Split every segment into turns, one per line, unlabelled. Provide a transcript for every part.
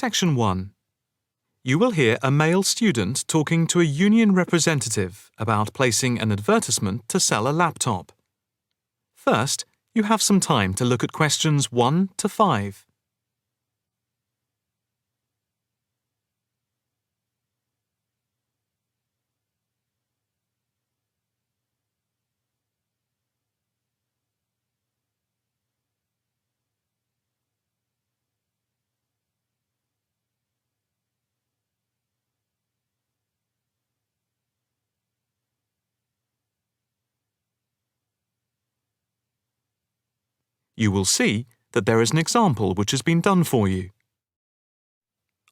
Section 1. You will hear a male student talking to a union representative about placing an advertisement to sell a laptop. First, you have some time to look at questions 1 to 5. You will see that there is an example which has been done for you.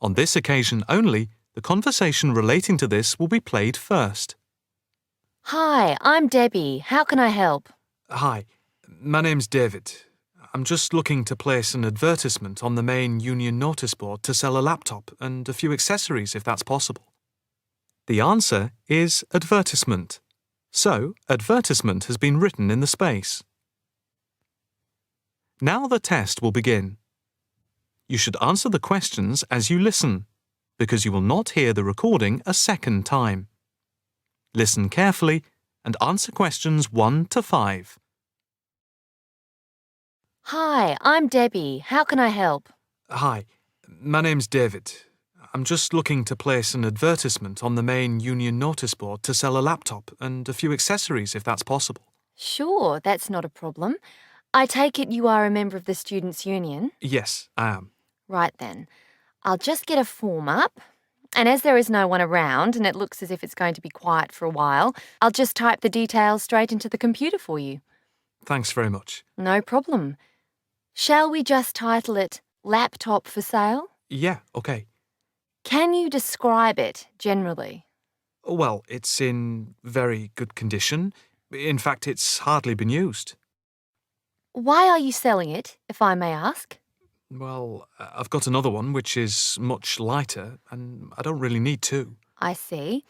On this occasion only, the conversation relating to this will be played first.
Hi, I'm Debbie. How can I help?
Hi, my name's David. I'm just looking to place an advertisement on the main union notice board to sell a laptop and a few accessories if that's possible. The answer is advertisement. So, advertisement has been written in the space. Now the test will begin. You should answer the questions as you listen, because you will not hear the recording a second time. Listen carefully and answer questions 1 to 5.
Hi, I'm Debbie. How can I help?
Hi, my name's David. I'm just looking to place an advertisement on the main union notice board to sell a laptop and a few accessories if that's possible.
Sure, that's not a problem. I take it you are a member of the Students' Union?
Yes, I am.
Right then. I'll just get a form up. And as there is no one around and it looks as if it's going to be quiet for a while, I'll just type the details straight into the computer for you.
Thanks very much.
No problem. Shall we just title it Laptop for Sale?
Yeah, okay.
Can you describe it generally?
Well, it's in very good condition. In fact, it's hardly been used.
Why are you selling it, if I may ask?
Well, I've got another one which is much lighter, and I don't really need two.
I see.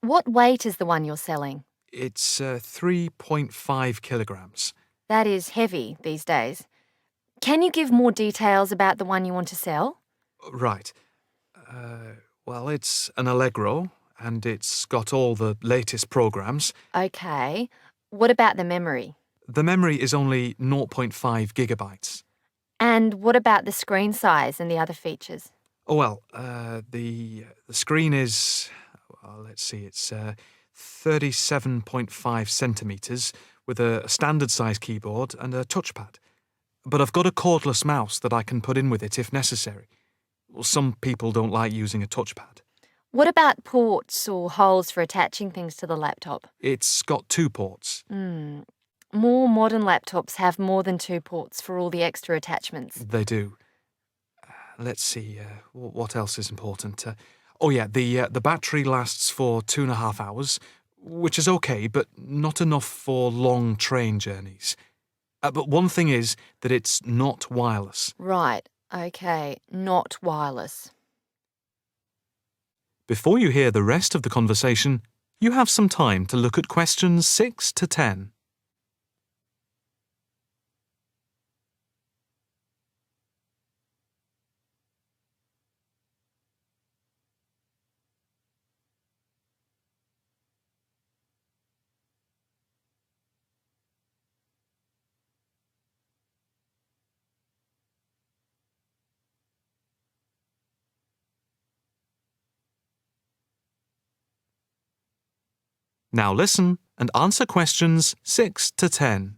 What weight is the one you're selling?
It's 3.5 kilograms.
That is heavy these days. Can you give more details about the one you want to sell?
Right. Well, it's an Allegro, and it's got all the latest programs.
Okay. What about the memory?
The memory is only 0.5 gigabytes.
And what about the screen size and the other features?
Oh, well, the screen is, well, let's see, it's 37.5 centimetres with a standard size keyboard and a touchpad. But I've got a cordless mouse that I can put in with it if necessary. Well, some people don't like using a touchpad.
What about ports or holes for attaching things to the laptop?
It's got 2 ports.
More modern laptops have more than 2 ports for all the extra attachments.
They do. Let's see, what else is important? The battery lasts for 2.5 hours, which is okay, but not enough for long train journeys. But one thing is that it's not wireless.
Right, okay, not wireless.
Before you hear the rest of the conversation, you have some time to look at questions 6 to 10. Now listen and answer questions 6 to 10.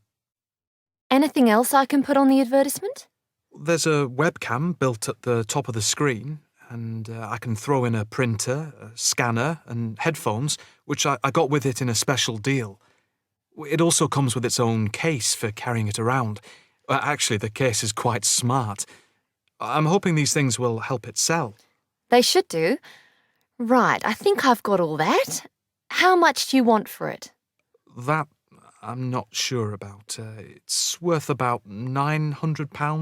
Anything else I can put on the advertisement?
There's a webcam built at the top of the screen, and I can throw in a printer, a scanner, and headphones, which I got with it in a special deal. It also comes with its own case for carrying it around. Actually, the case is quite smart. I'm hoping these things will help it sell.
They should do. Right, I think I've got all that. How much do you want for it?
That I'm not sure about. It's worth about £900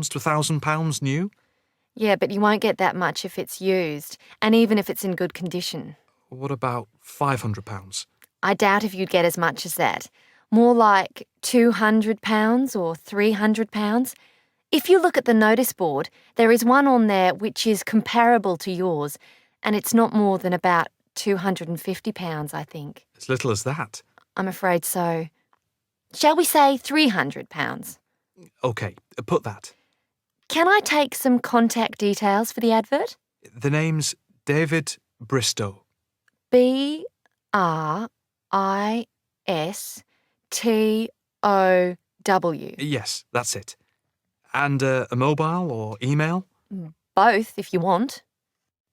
to £1,000 new.
Yeah, but you won't get that much if it's used, and even if it's in good condition.
What about £500?
I doubt if you'd get as much as that. More like £200 or £300. If you look at the notice board, there is one on there which is comparable to yours, and it's not more than about £250, I think.
As little as that?
I'm afraid so. Shall we say £300?
OK, put that.
Can I take some contact details for the advert?
The name's David Bristow.
BRISTOW.
Yes, that's it. And a mobile or email?
Both, if you want.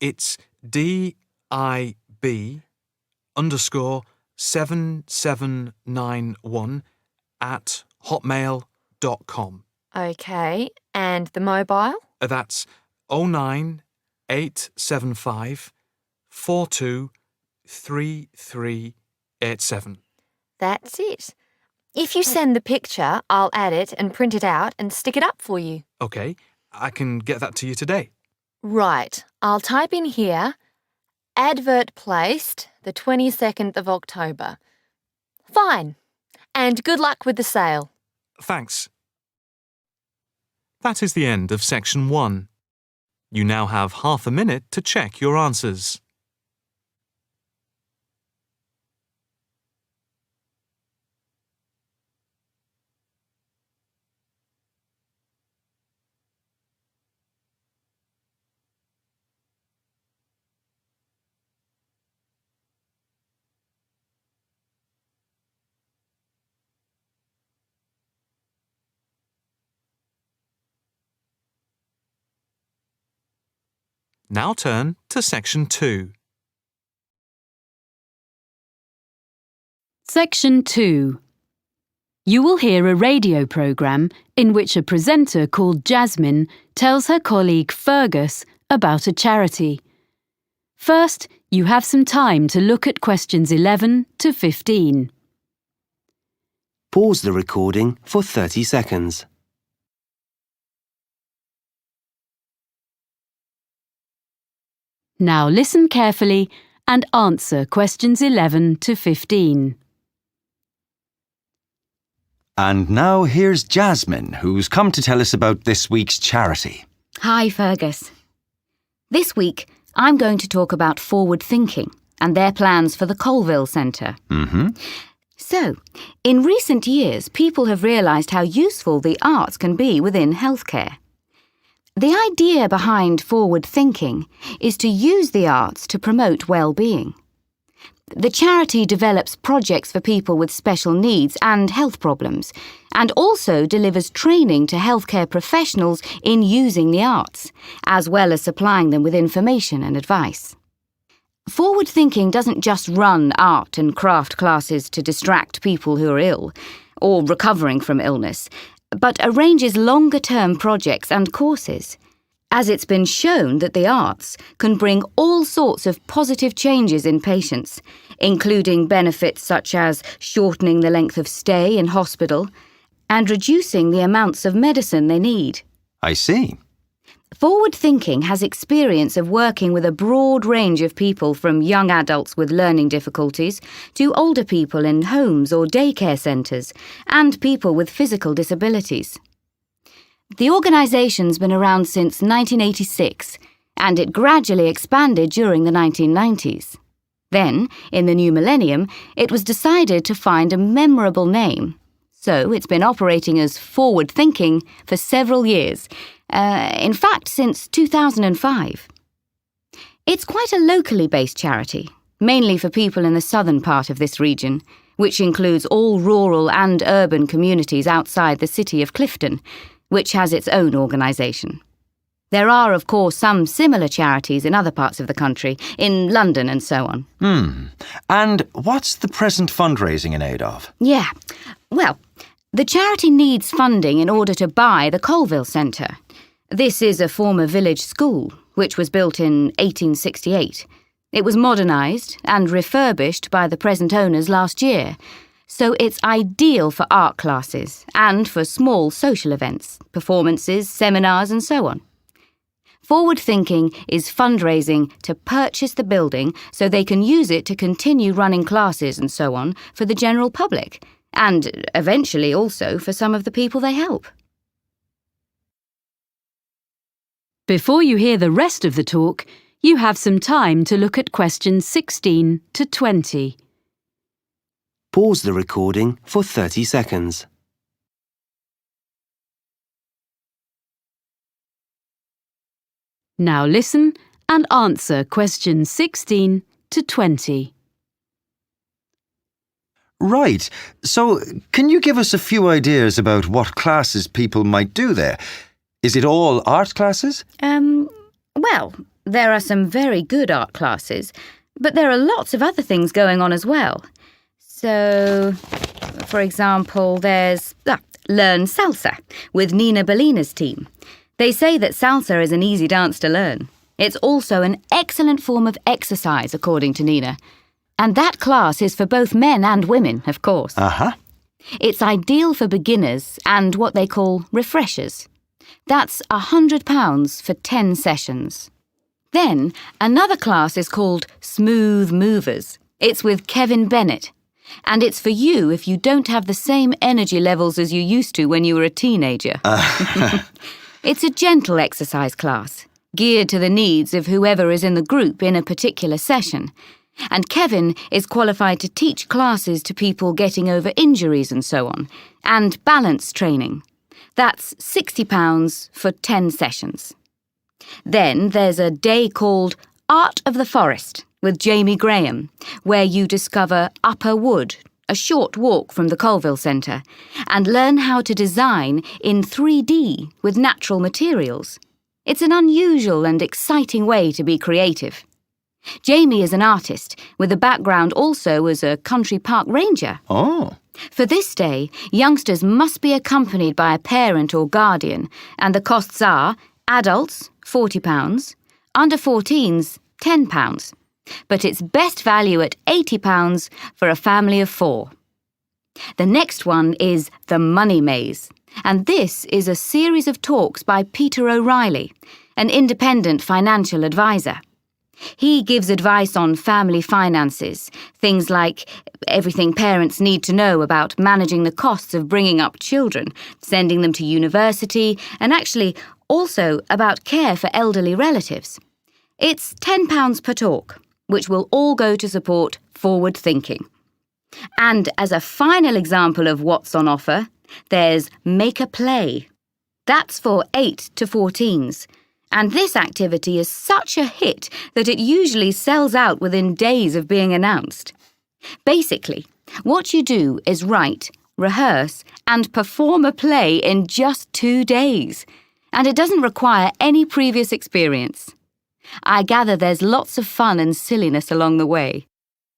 It's DIB_7791@hotmail.com.
OK, and the mobile?
That's 09875 423387.
That's it. If you send the picture, I'll add it and print it out and stick it up for you.
OK, I can get that to you today.
Right, I'll type in here, advert placed the 22nd of October. Fine. And good luck with the sale.
Thanks. That is the end of section 1. You now have half a minute to check your answers. Now turn to section 2.
Section 2. You will hear a radio programme in which a presenter called Jasmine tells her colleague Fergus about a charity. First, you have some time to look at questions 11 to 15.
Pause the recording for 30 seconds.
Now listen carefully and answer questions 11 to 15.
And now here's Jasmine, who's come to tell us about this week's charity.
Hi, Fergus. This week, I'm going to talk about forward thinking and their plans for the Colville Centre. So, in recent years, people have realised how useful the arts can be within healthcare. The idea behind forward thinking is to use the arts to promote well-being. The charity develops projects for people with special needs and health problems, and also delivers training to healthcare professionals in using the arts, as well as supplying them with information and advice. Forward thinking doesn't just run art and craft classes to distract people who are ill, or recovering from illness, but arranges longer-term projects and courses, as it's been shown that the arts can bring all sorts of positive changes in patients, including benefits such as shortening the length of stay in hospital and reducing the amounts of medicine they need.
I see.
Forward thinking has experience of working with a broad range of people, from young adults with learning difficulties to older people in homes or daycare centres and people with physical disabilities. The organisation's been around since 1986, and it gradually expanded during the 1990s. Then, in the new millennium, it was decided to find a memorable name. So it's been operating as Forward Thinking for several years, in fact since 2005. It's quite a locally based charity, mainly for people in the southern part of this region, which includes all rural and urban communities outside the city of Clifton, which has its own organisation. There are, of course, some similar charities in other parts of the country, in London and so on.
And what's the present fundraising in aid of?
Yeah, well, the charity needs funding in order to buy the Colville Centre. This is a former village school, which was built in 1868. It was modernised and refurbished by the present owners last year, so it's ideal for art classes and for small social events, performances, seminars and so on. Forward Thinking is fundraising to purchase the building so they can use it to continue running classes and so on for the general public, and eventually also for some of the people they help.
Before you hear the rest of the talk, you have some time to look at questions 16 to 20.
Pause the recording for 30 seconds.
Now listen and answer questions 16 to 20.
Right. So, can you give us a few ideas about what classes people might do there? Is it all art classes?
Well, there are some very good art classes, but there are lots of other things going on as well. So, for example, there's Learn Salsa with Nina Bellina's team. They say that salsa is an easy dance to learn. It's also an excellent form of exercise, according to Nina. And that class is for both men and women, of course.
Uh-huh.
It's ideal for beginners and what they call refreshers. That's £100 for 10 sessions. Then, another class is called Smooth Movers. It's with Kevin Bennett. And it's for you if you don't have the same energy levels as you used to when you were a teenager. It's a gentle exercise class, geared to the needs of whoever is in the group in a particular session. And Kevin is qualified to teach classes to people getting over injuries and so on, and balance training. That's £60 for 10 sessions. Then there's a day called Art of the Forest with Jamie Graham, where you discover Upper Wood, a short walk from the Colville Centre, and learn how to design in 3D with natural materials. It's an unusual and exciting way to be creative. Jamie is an artist, with a background also as a country park ranger.
Oh.
For this day, youngsters must be accompanied by a parent or guardian, and the costs are adults, £40, under 14s, £10. But it's best value at £80 for a family of 4. The next one is The Money Maze, and this is a series of talks by Peter O'Reilly, an independent financial advisor. He gives advice on family finances, things like everything parents need to know about managing the costs of bringing up children, sending them to university, and actually also about care for elderly relatives. It's £10 per talk, which will all go to support forward thinking. And as a final example of what's on offer, there's Make a Play. That's for 8 to 14s. And this activity is such a hit that it usually sells out within days of being announced. Basically, what you do is write, rehearse, and perform a play in just 2 days. And it doesn't require any previous experience. I gather there's lots of fun and silliness along the way.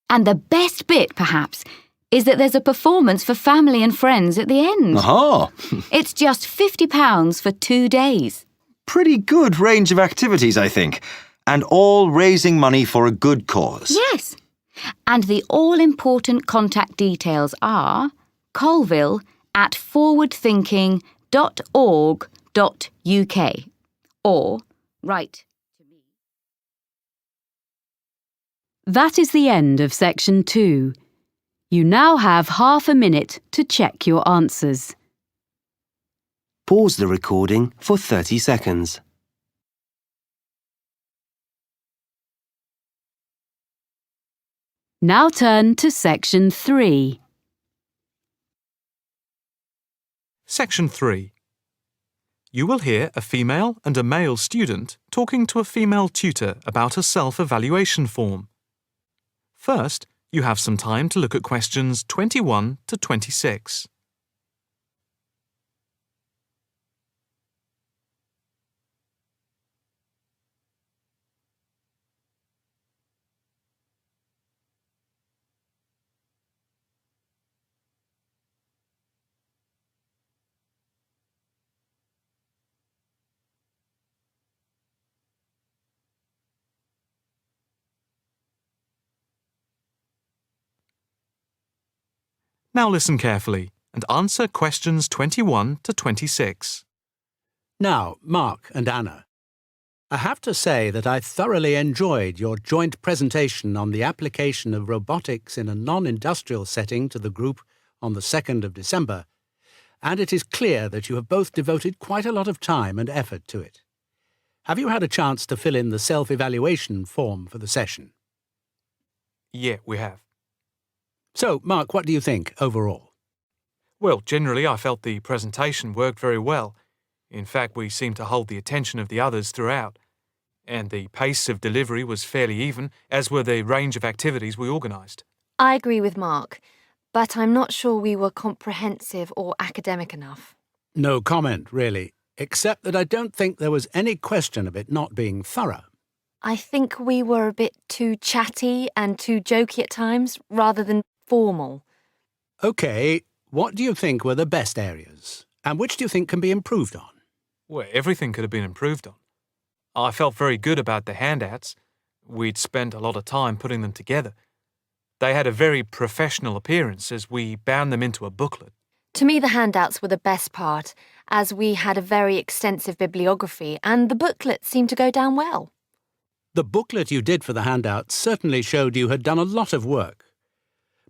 And the best bit, perhaps, is that there's a performance for family and friends at the end.
Oh.
It's just £50 for 2 days.
Pretty good range of activities, I think. And all raising money for a good cause.
Yes. And the all-important contact details are colville@forwardthinking.org.uk or write to me.
That is the end of section 2. You now have half a minute to check your answers.
Pause the recording for 30 seconds.
Now turn to section 3.
Section 3. You will hear a female and a male student talking to a female tutor about a self-evaluation form. First, you have some time to look at questions 21 to 26. Now listen carefully and answer questions 21 to 26.
Now, Mark and Anna, I have to say that I thoroughly enjoyed your joint presentation on the application of robotics in a non-industrial setting to the group on the 2nd of December, and it is clear that you have both devoted quite a lot of time and effort to it. Have you had a chance to fill in the self-evaluation form for the session?
Yeah, we have.
So, Mark, what do you think overall?
Well, generally I felt the presentation worked very well. In fact, we seemed to hold the attention of the others throughout. And the pace of delivery was fairly even, as were the range of activities we organised.
I agree with Mark, but I'm not sure we were comprehensive or academic enough.
No comment, really, except that I don't think there was any question of it not being thorough.
I think we were a bit too chatty and too jokey at times, rather than formal.
OK, what do you think were the best areas? And which do you think can be improved on?
Well, everything could have been improved on. I felt very good about the handouts. We'd spent a lot of time putting them together. They had a very professional appearance as we bound them into a booklet.
To me, the handouts were the best part, as we had a very extensive bibliography and the booklet seemed to go down well.
The booklet you did for the handouts certainly showed you had done a lot of work.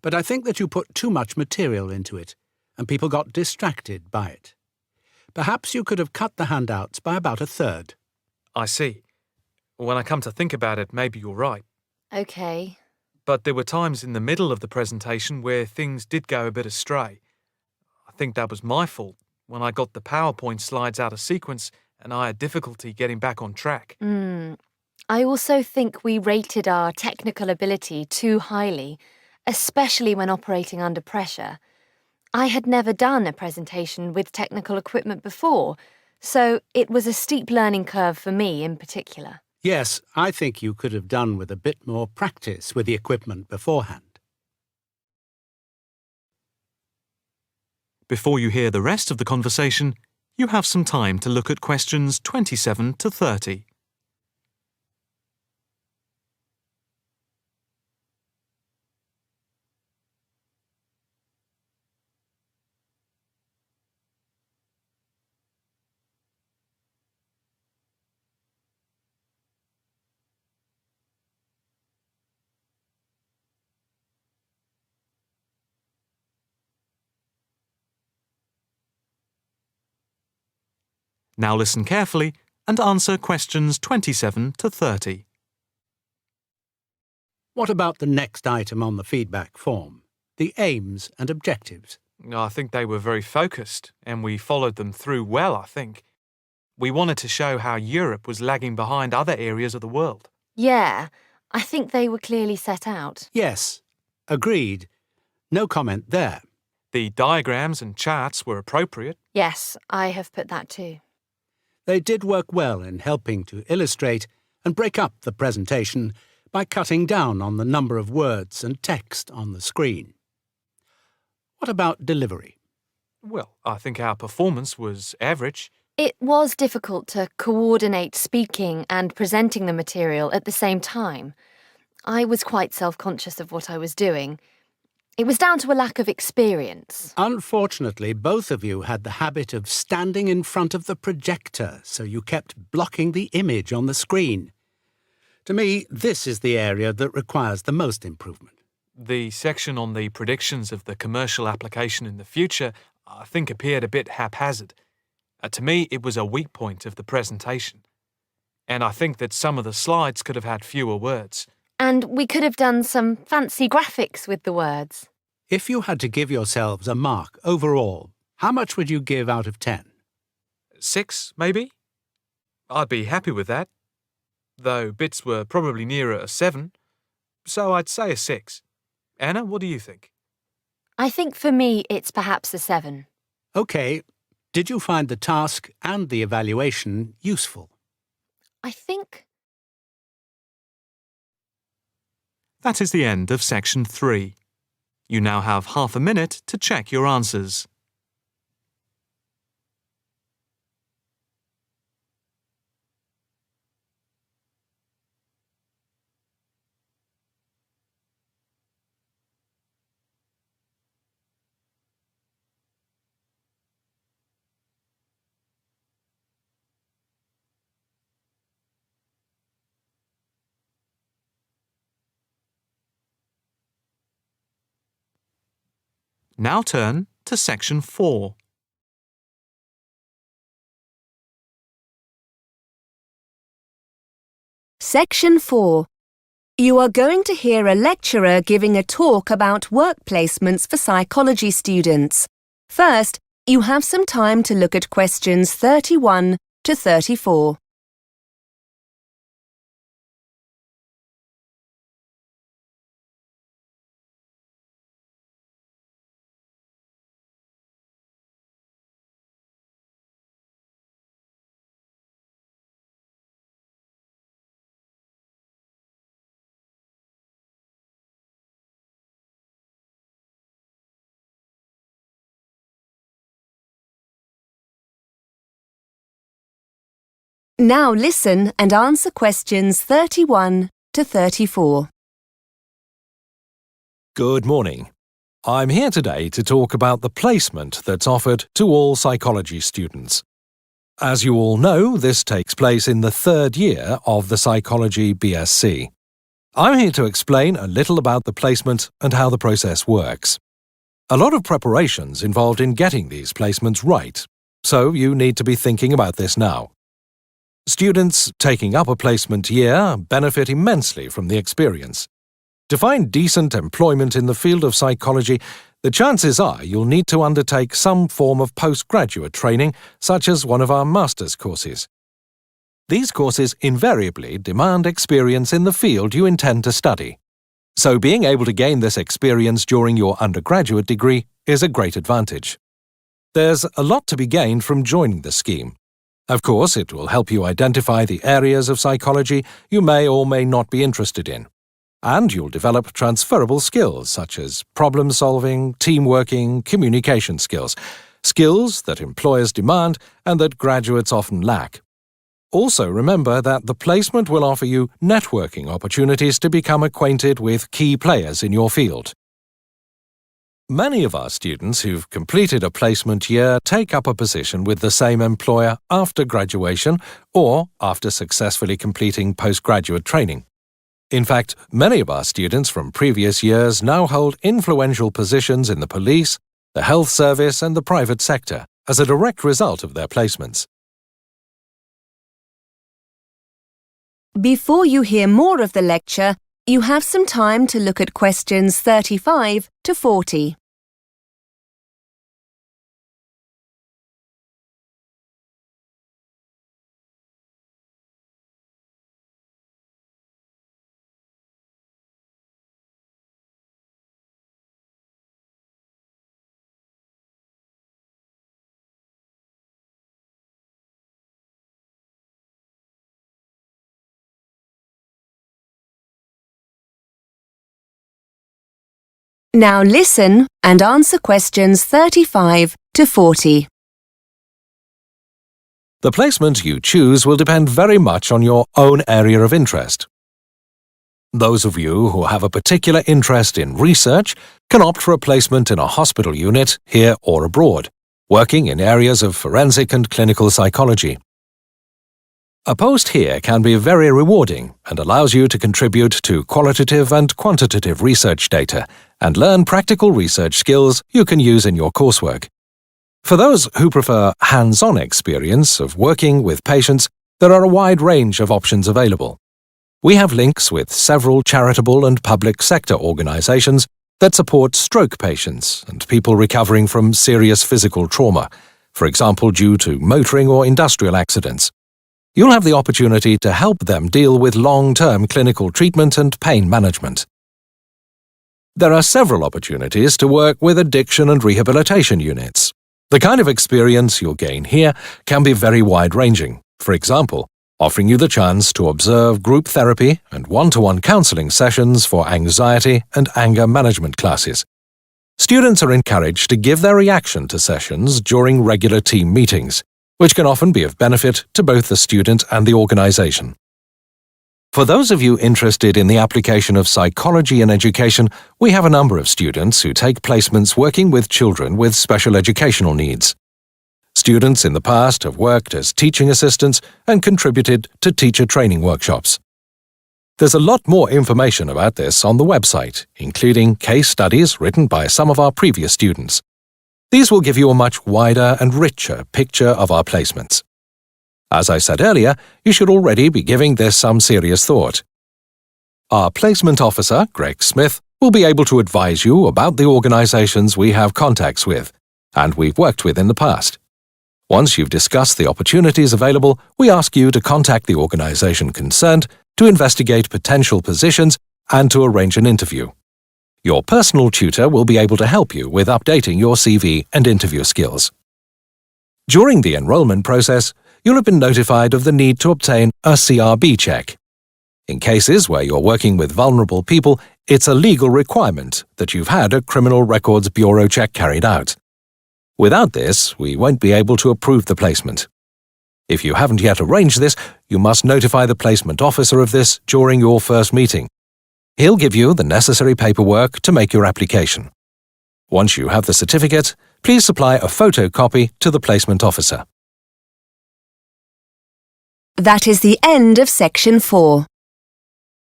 But I think that you put too much material into it, and people got distracted by it. Perhaps you could have cut the handouts by about a third.
I see. When I come to think about it, maybe you're right.
OK.
But there were times in the middle of the presentation where things did go a bit astray. I think that was my fault when I got the PowerPoint slides out of sequence and I had difficulty getting back on track.
I also think we rated our technical ability too highly, especially when operating under pressure. I had never done a presentation with technical equipment before, so it was a steep learning curve for me in particular.
Yes, I think you could have done with a bit more practice with the equipment beforehand.
Before you hear the rest of the conversation, you have some time to look at questions 27 to 30. Now listen carefully and answer questions 27 to 30.
What about the next item on the feedback form? The aims and objectives.
I think they were very focused and we followed them through well, I think. We wanted to show how Europe was lagging behind other areas of the world.
Yeah, I think they were clearly set out.
Yes, agreed. No comment there.
The diagrams and charts were appropriate.
Yes, I have put that too.
They did work well in helping to illustrate and break up the presentation by cutting down on the number of words and text on the screen. What about delivery?
Well, I think our performance was average.
It was difficult to coordinate speaking and presenting the material at the same time. I was quite self-conscious of what I was doing. It was down to a lack of experience.
Unfortunately, both of you had the habit of standing in front of the projector, so you kept blocking the image on the screen. To me, this is the area that requires the most improvement.
The section on the predictions of the commercial application in the future, I think, appeared a bit haphazard. To me, it was a weak point of the presentation. And I think that some of the slides could have had fewer words.
And we could have done some fancy graphics with the words.
If you had to give yourselves a mark overall, how much would you give out of 10?
6, maybe? I'd be happy with that. Though bits were probably nearer a 7. So I'd say a 6. Anna, what do you think?
I think for me it's perhaps a 7.
OK. Did you find the task and the evaluation useful?
I think...
That is the end of section 3. You now have half a minute to check your answers. Now turn to section 4.
Section 4. You are going to hear a lecturer giving a talk about work placements for psychology students. First, you have some time to look at questions 31 to 34. Now listen and answer questions 31 to 34.
Good morning. I'm here today to talk about the placement that's offered to all psychology students. As you all know, this takes place in the third year of the Psychology BSc. I'm here to explain a little about the placement and how the process works. A lot of preparation's involved in getting these placements right, so you need to be thinking about this now. Students taking up a placement year benefit immensely from the experience. To find decent employment in the field of psychology, the chances are you'll need to undertake some form of postgraduate training, such as one of our master's courses. These courses invariably demand experience in the field you intend to study. So being able to gain this experience during your undergraduate degree is a great advantage. There's a lot to be gained from joining the scheme. Of course, it will help you identify the areas of psychology you may or may not be interested in. And you'll develop transferable skills such as problem-solving, team-working, communication skills that employers demand and that graduates often lack. Also remember that the placement will offer you networking opportunities to become acquainted with key players in your field. Many of our students who've completed a placement year take up a position with the same employer after graduation or after successfully completing postgraduate training. In fact, many of our students from previous years now hold influential positions in the police, the health service and the private sector as a direct result of their placements.
Before you hear more of the lecture, you have some time to look at questions 35 to 40. Now listen and answer questions 35 to 40.
The placement you choose will depend very much on your own area of interest. Those of you who have a particular interest in research can opt for a placement in a hospital unit, here or abroad, working in areas of forensic and clinical psychology. A post here can be very rewarding and allows you to contribute to qualitative and quantitative research data and learn practical research skills you can use in your coursework. For those who prefer hands-on experience of working with patients, there are a wide range of options available. We have links with several charitable and public sector organizations that support stroke patients and people recovering from serious physical trauma, for example due to motoring or industrial accidents. You'll have the opportunity to help them deal with long-term clinical treatment and pain management. There are several opportunities to work with addiction and rehabilitation units. The kind of experience you'll gain here can be very wide-ranging. For example, offering you the chance to observe group therapy and one-to-one counseling sessions for anxiety and anger management classes. Students are encouraged to give their reaction to sessions during regular team meetings, which can often be of benefit to both the student and the organization. For those of you interested in the application of psychology in education, we have a number of students who take placements working with children with special educational needs. Students in the past have worked as teaching assistants and contributed to teacher training workshops. There's a lot more information about this on the website, including case studies written by some of our previous students. These will give you a much wider and richer picture of our placements. As I said earlier, you should already be giving this some serious thought. Our placement officer, Greg Smith, will be able to advise you about the organisations we have contacts with and we've worked with in the past. Once you've discussed the opportunities available, we ask you to contact the organisation concerned to investigate potential positions and to arrange an interview. Your personal tutor will be able to help you with updating your CV and interview skills. During the enrolment process, you'll have been notified of the need to obtain a CRB check. In cases where you're working with vulnerable people, it's a legal requirement that you've had a Criminal Records Bureau check carried out. Without this, we won't be able to approve the placement. If you haven't yet arranged this, you must notify the placement officer of this during your first meeting. He'll give you the necessary paperwork to make your application. Once you have the certificate, please supply a photocopy to the placement officer.
That is the end of section 4.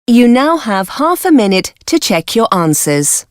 You now have half a minute to check your answers.